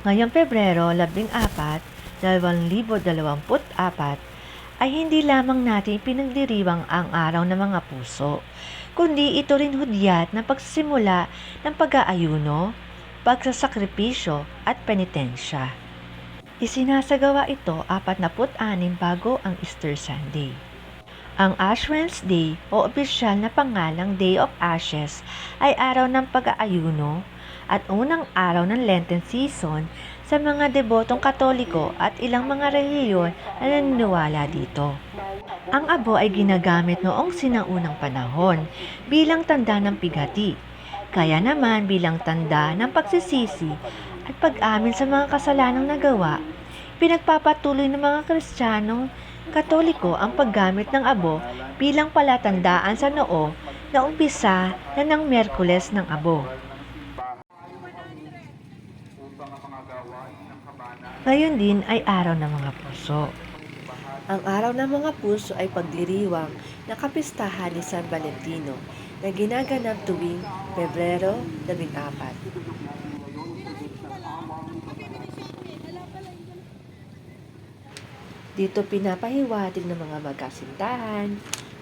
Ngayong Pebrero 14, 2024 ay hindi lamang natin pinagdiriwang ang araw ng mga puso, kundi ito rin hudyat ng pagsisimula ng pag-aayuno, pagsasakripisyo at penitensya. Isinasagawa ito 46 bago ang Easter Sunday. Ang Ash Wednesday o opisyal na pangalang Day of Ashes ay araw ng pag-aayuno at unang araw ng Lenten season sa mga debotong Katoliko at ilang mga relihiyon na naniniwala dito. Ang abo ay ginagamit noong sinaunang panahon bilang tanda ng pighati, kaya naman bilang tanda ng pagsisisi at pag-amin sa mga kasalanang nagawa. Pinagpapatuloy ng mga Kristiyanong Katoliko ang paggamit ng abo bilang palatandaan sa noo na umpisa na ng Miyerkules ng Abo. Ngayon din ay araw ng mga puso. Ang araw ng mga puso ay pagdiriwang na kapistahan ni San Valentino na ginaganap tuwing Pebrero 14. Dito pinapahiwatig ng mga magkasintahan,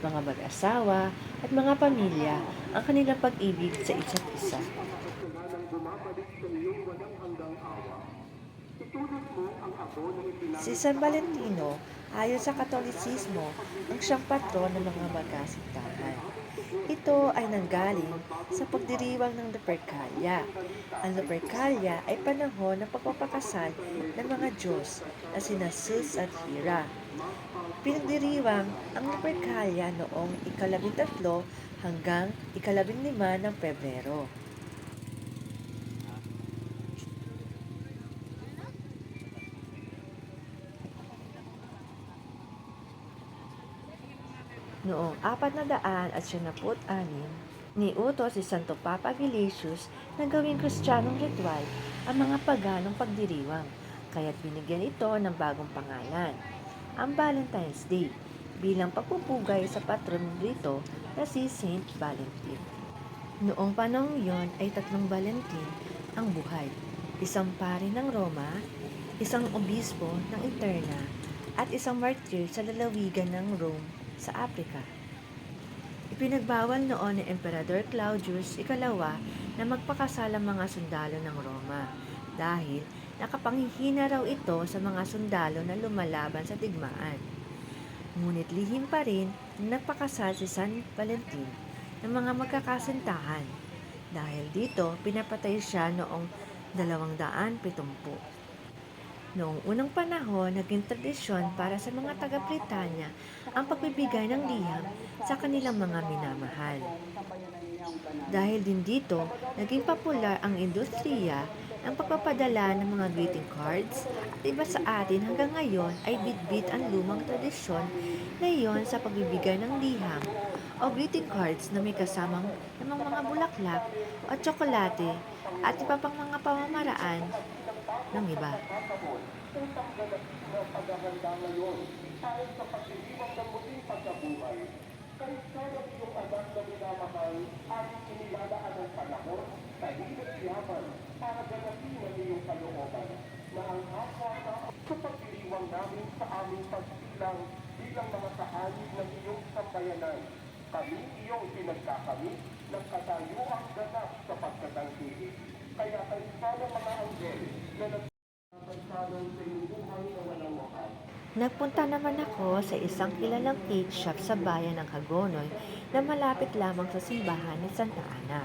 mga mag-asawa at mga pamilya ang kanilang pag-ibig sa isa't isa. Si San Valentino, ayon sa Katolisismo, ang siyang patron ng mga magkasintahan. Ito ay nanggaling sa pagdiriwang ng Lupercalia. Ang Lupercalia ay panahon ng pagpapakasal ng mga Diyos na sina Zeus at Hera. Pinagdiriwang ang Lupercalia noong ika-13 hanggang ika-15 ng Pebrero. Noong 496, niutos si Santo Papa Gelasius na gawing Kristiyanong ritual ang mga paganong pagdiriwang, kaya't binigyan ito ng bagong pangalan, ang Valentine's Day, bilang pagpupugay sa patron rito na si Saint Valentin. Noong panahong iyon ay 3 Valentin ang buhay, isang pari ng Roma, isang obispo ng Interna, at isang martir sa lalawigan ng Rome sa Africa. Ipinagbawal noon ni Emperador Claudius Ikalawa na magpakasal ang mga sundalo ng Roma dahil nakapanghihina raw ito sa mga sundalo na lumalaban sa digmaan. Ngunit lihim pa rin na nagpakasal si San Valentin ng mga magkakasintahan. Dahil dito, pinapatay siya noong 270. Noong unang panahon, naging tradisyon para sa mga taga-Britanya ang pagbibigay ng liham sa kanilang mga minamahal. Dahil din dito, naging popular ang industriya ng pagpapadala ng mga greeting cards at iba sa atin hanggang ngayon ay bitbit ang lumang tradisyon na iyon sa pagbibigay ng liham o greeting cards na may kasamang mga bulaklak o tsokolate at iba pang mga pamamaraan ng iba. Sa pagdiriwang namin sa aming pagsilang bilang mga kaanib ng iyong sambayanan, kami iyong pinagkakamit ng katayuang ganap sa pagkatangkilik. Kaya kayo sana mga anghel na nagpapagsalong sa iyong buhay na walang wakas. Nagpunta naman ako sa isang kilalang cake shop sa bayan ng Hagonoy na malapit lamang sa simbahan ni Santa Ana.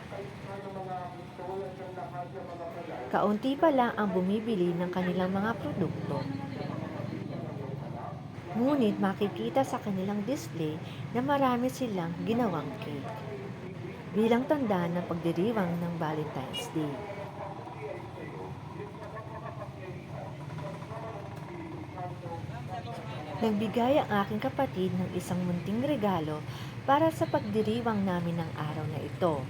Kaunti pa lang ang bumibili ng kanilang mga produkto. Ngunit makikita sa kanilang display na marami silang ginawang cake bilang tanda ng pagdiriwang ng Valentine's Day. Nagbigay ang aking kapatid ng isang munting regalo para sa pagdiriwang namin ng araw na ito,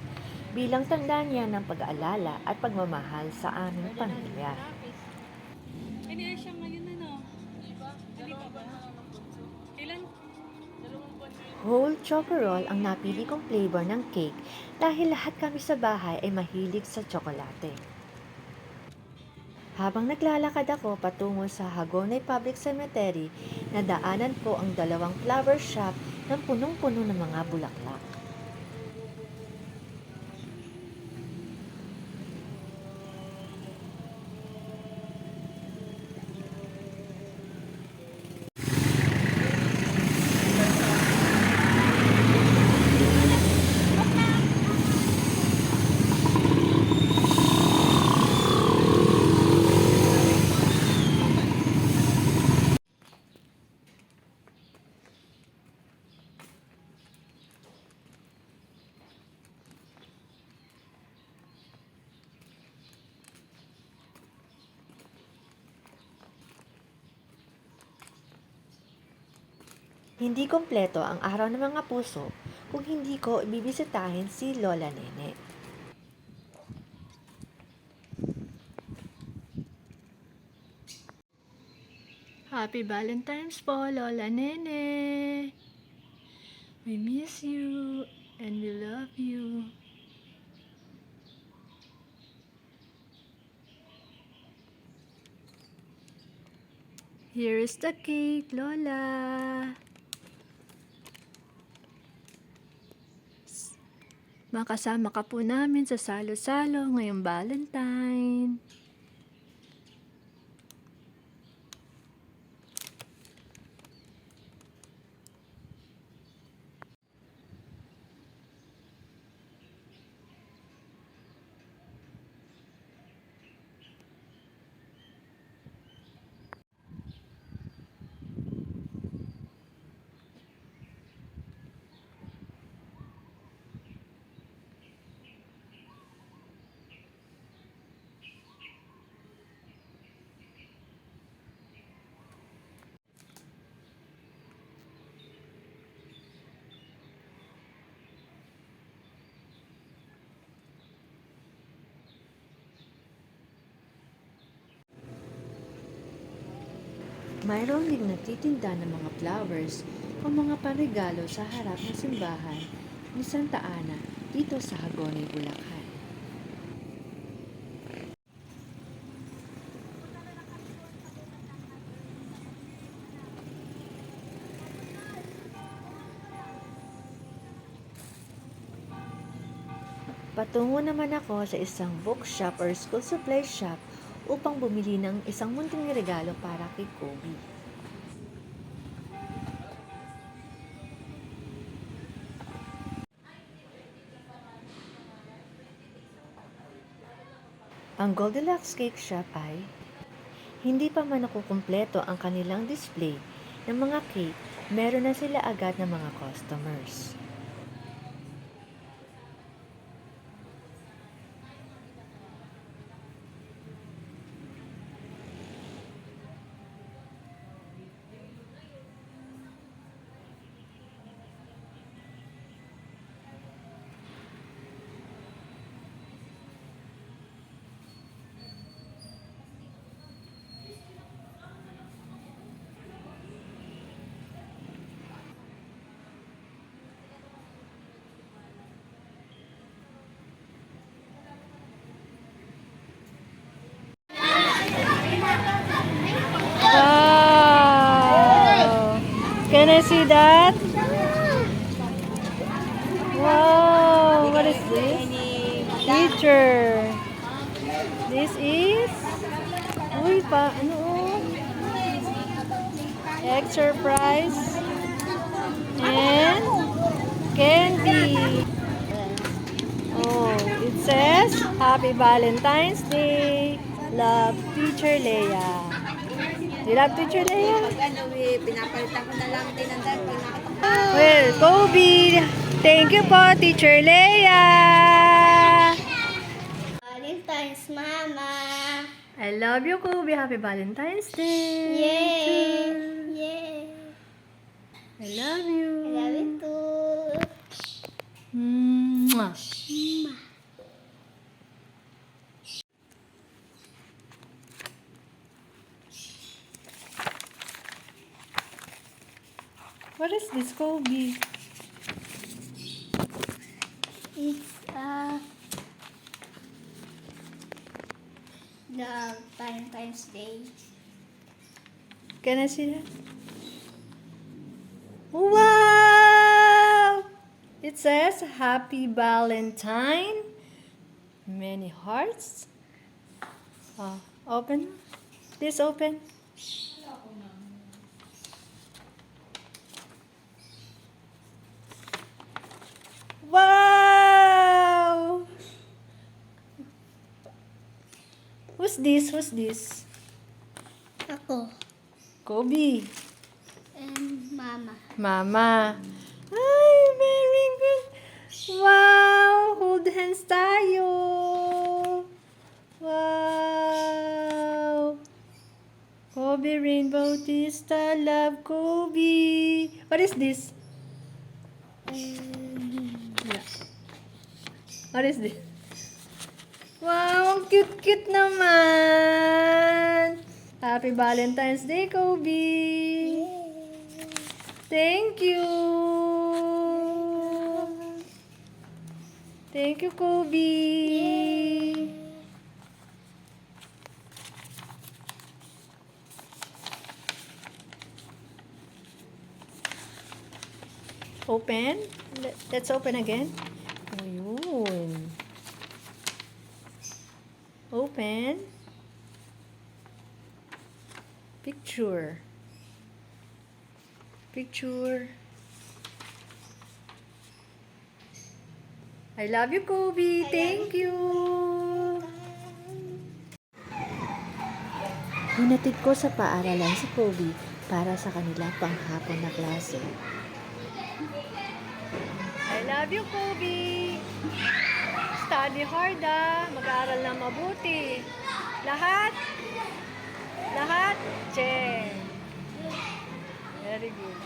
bilang tanda niya ng pag-aalala at pagmamahal sa aming pamilya. Siya ngayon Halika ba? Kailan? Whole chocorol ang napili kong flavor ng cake dahil lahat kami sa bahay ay mahilig sa tsokolate. Habang naglalakad ako patungo sa Hagonoy Public Cemetery, nadaanan ko ang dalawang flower shop na punong-puno ng mga bulaklak. Hindi kompleto ang araw ng mga puso kung hindi ko bibisitahin si Lola Nene. Happy Valentine's po, Lola Nene. We miss you and we love you. Here is the cake, Lola. Makasama ka po namin sa salo-salo ngayong Valentine. Mayroon ding nagtitinda ng mga flowers o mga panregalo sa harap ng simbahan ni Santa Ana dito sa Hagonoy, Bulacan. Patungo naman ako sa isang bookshop or school supply shop upang bumili ng isang munting regalo para kay Kobe. Ang Goldilocks Cake Shop ay hindi pa man nakukumpleto ang kanilang display ng mga cake, meron na sila agad ng mga customers. Wow! Can I see that? Wow! What is this? Teacher. This is... Uy, ano? Egg surprise. And candy. Oh, it says, Happy Valentine's Day. Love, Teacher Leia. You love Teacher Leia? Pinapalitan ko na lang din ang dahil pag nakita ko. Well, Kobe, thank you po, Teacher Leia. Valentine's, Mama. I love you, Kobe. Happy Valentine's Day. Yay! Yay! I love you. I love you too. Mwah. What is this, Kobe? It's The Valentine's Day. Can I see that? Wow! It says Happy Valentine. Many hearts. Oh, open. This open. Wow! Who's this? Who's this? Ako. Kobe. And Mama. Mama. Ay, very good. Wow! Hold hands tayo. Wow! Kobe Rainbow Tista, love Kobe. What is this? Yeah. What is this? Wow, ang cute-cute naman. Happy Valentine's Day, Kobe. Thank you. Thank you, Kobe. Open. Let's open again. Ayun. Open. Picture. Picture. I love you, Kobe. Thank you. Hinatid ko sa paaralan si Kobe para sa kanila panghapon na klase. I love you, Kobe. Study hard, ah. Mag-aaral na mabuti. Lahat? Lahat? Check. Very good.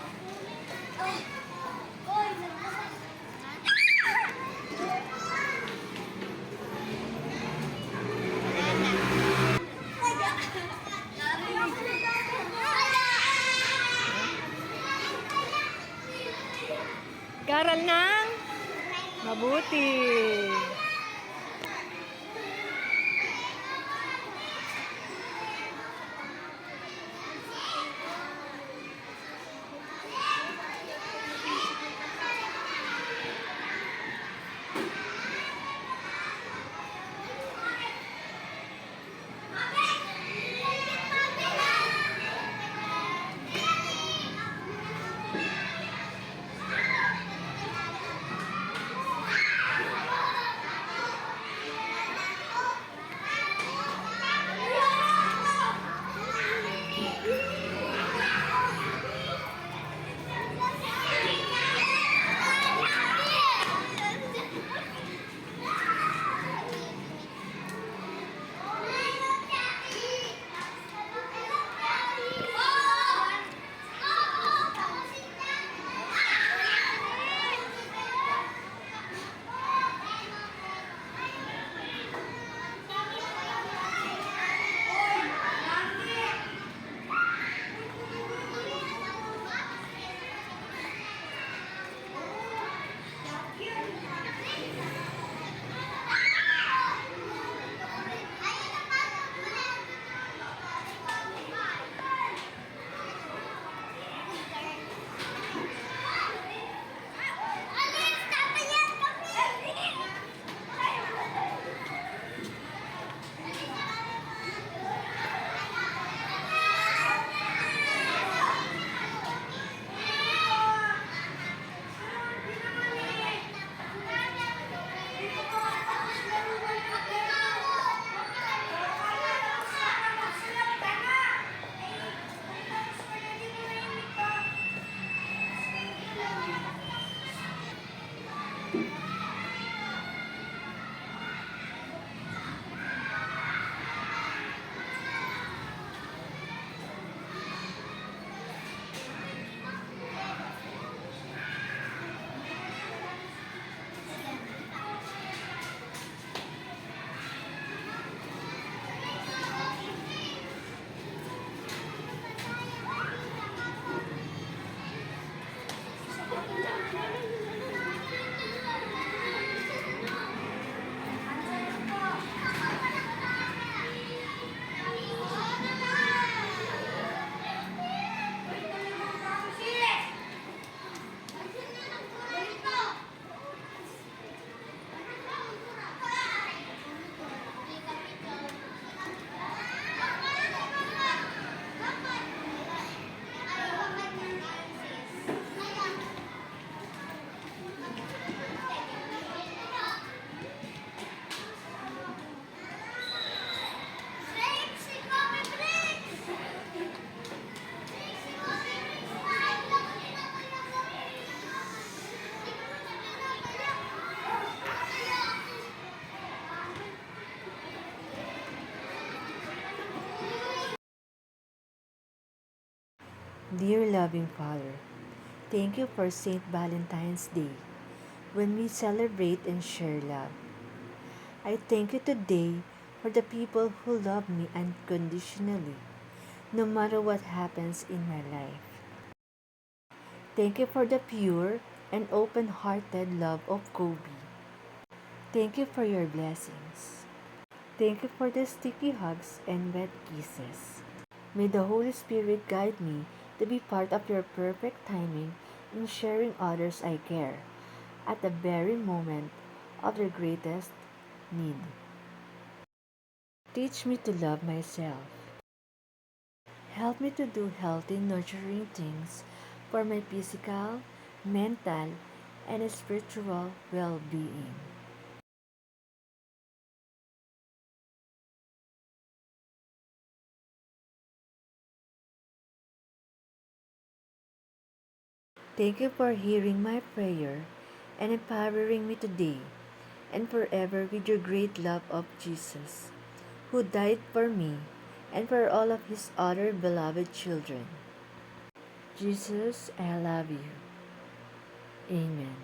Mag-aaral ng mabuti. Dear loving Father, thank you for St. Valentine's Day, when we celebrate and share love. I thank you today for the people who love me unconditionally, no matter what happens in my life. Thank you for the pure and open-hearted love of Kobe. Thank you for your blessings. Thank you for the sticky hugs and wet kisses. May the Holy Spirit guide me to be part of your perfect timing in sharing others I care at the very moment of their greatest need. Teach me to love myself. Help me to do healthy, nurturing things for my physical, mental, and spiritual well-being. Thank you for hearing my prayer and empowering me today and forever with your great love of Jesus, who died for me and for all of his other beloved children. Jesus, I love you. Amen.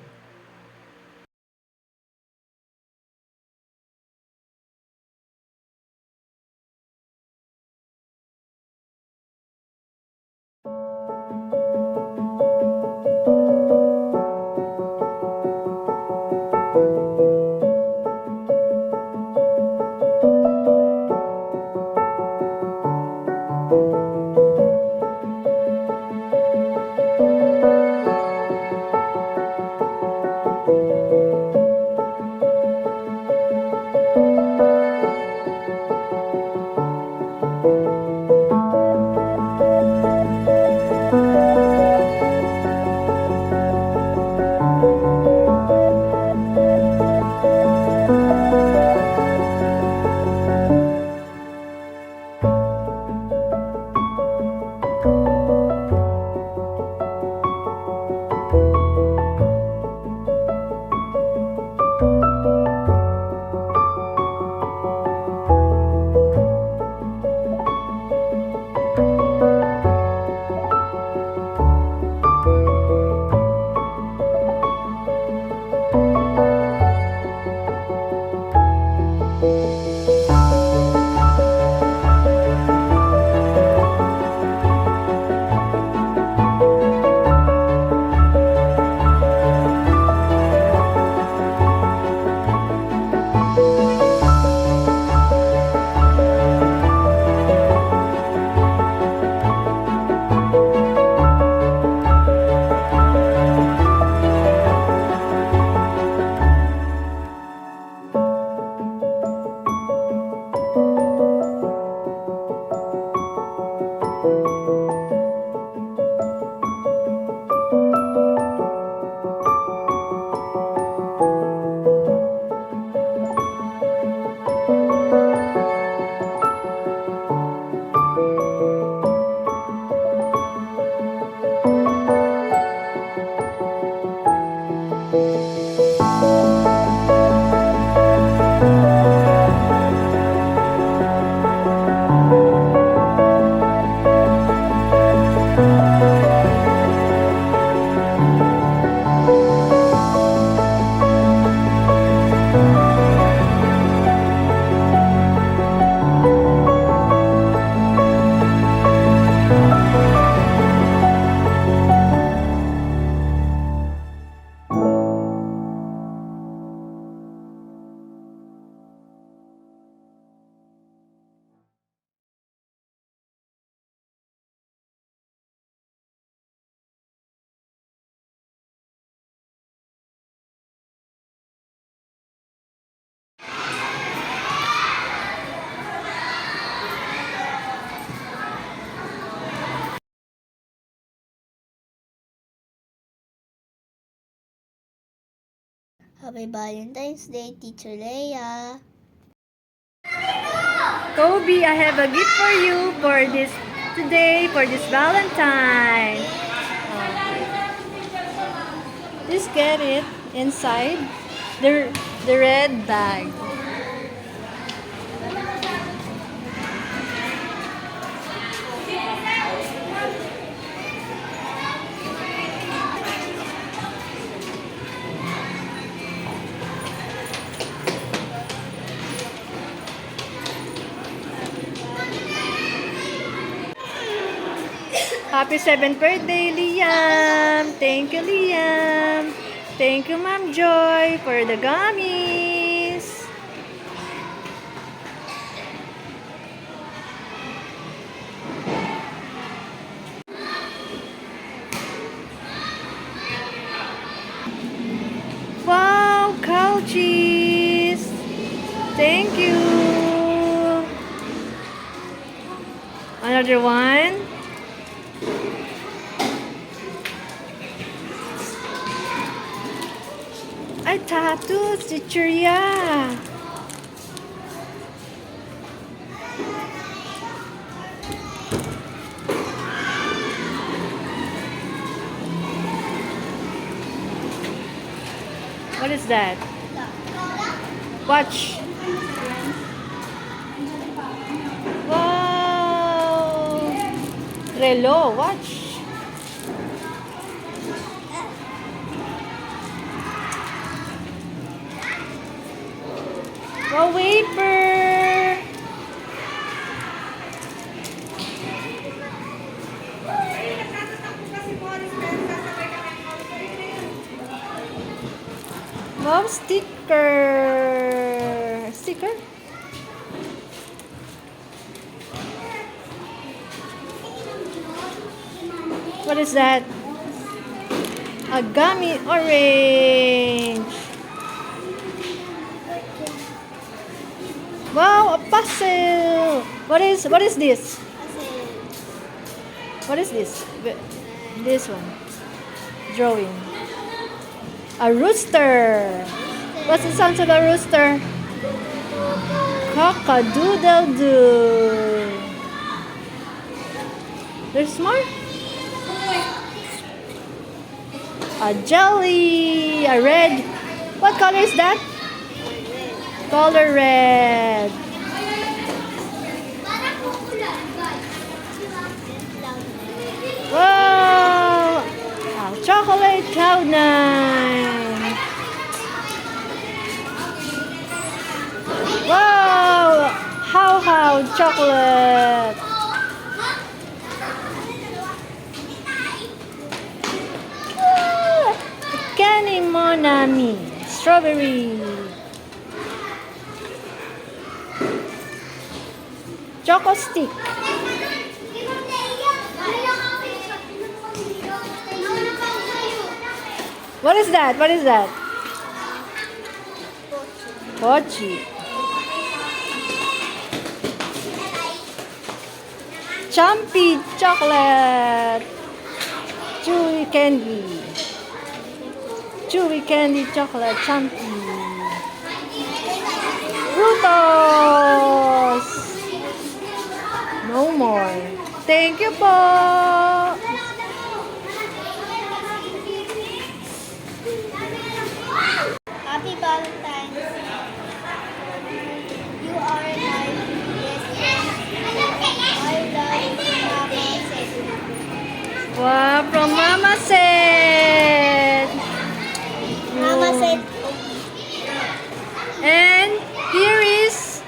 Happy Valentine's Day, Teacher Leia. Kobe, I have a gift for you for this today, for this Valentine. Just get it inside the red bag. Happy 7th birthday, Liam! Thank you, Liam! Thank you, Ma'am Joy, for the gummies! Wow, cow cheese! Thank you! Another one? Ay, tattoo, chichirya. What is that? Watch. Wow. Relo, watch. Wow, wafer. Wow, sticker. Sticker? What is that? A gummy orange. Wow, a puzzle. What is this? What is this? This one. Drawing. A rooster. What's the sound of a rooster? Cock-a-doodle-doo. There's more? A jelly. A red. What color is that? Color red. Wow! A chocolate cloud nine. Wow! How chocolate. Candy Monami. Strawberry. Choco stick. What is that? What is that? Pochi. Chumpy chocolate. Chewy candy. Chewy candy chocolate chumpy. Frutos. No more. Thank you po. Happy Valentine's. You are my best friend. I love you, Mama said. Wow, from Mama said. Mama said, And here is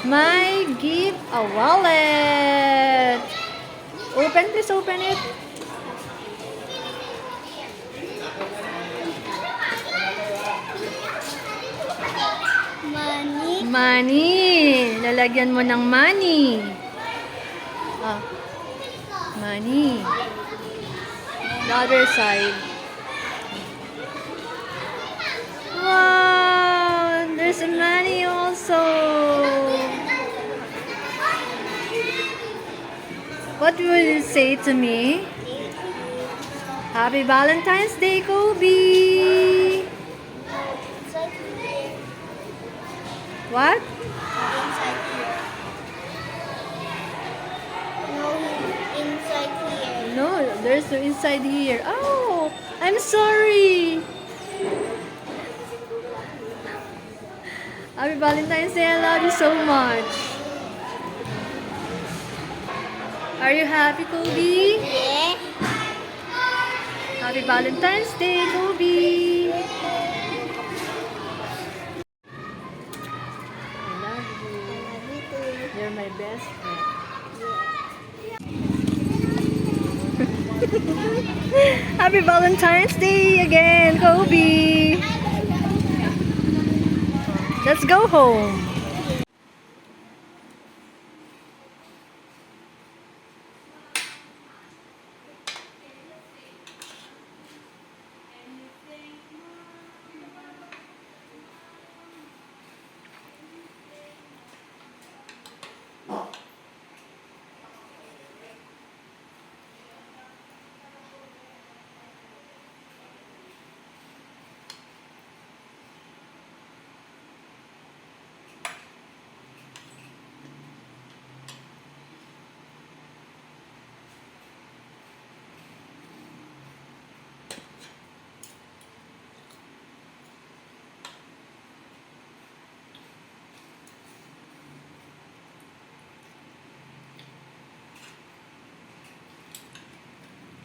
my gift, a wallet. Open, please open it. money. Money. Lalagyan mo ng money. Ah. Money. The other side. Wow. There's money also. What will you say to me? Happy Valentine's Day, Kobe. Inside here. What? Inside here. No, inside here. No, there's no inside here. Oh, I'm sorry. Happy Valentine's Day. I love you so much. Are you happy, Kobe? Yeah. Happy Valentine's Day, Kobe. I love you. I love you too. You're my best friend. Happy Valentine's Day again, Kobe. Let's go home.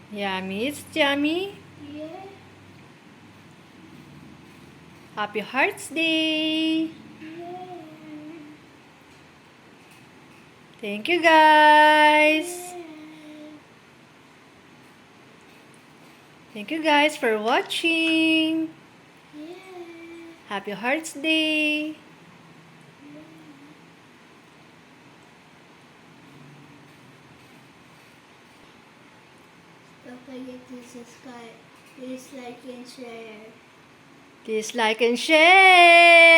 Yummy, it's yummy. Yeah. Happy Hearts Day. Thank you guys. Thank you guys for watching. Happy Hearts Day. Don't forget to subscribe. Please like and share. Please like and share.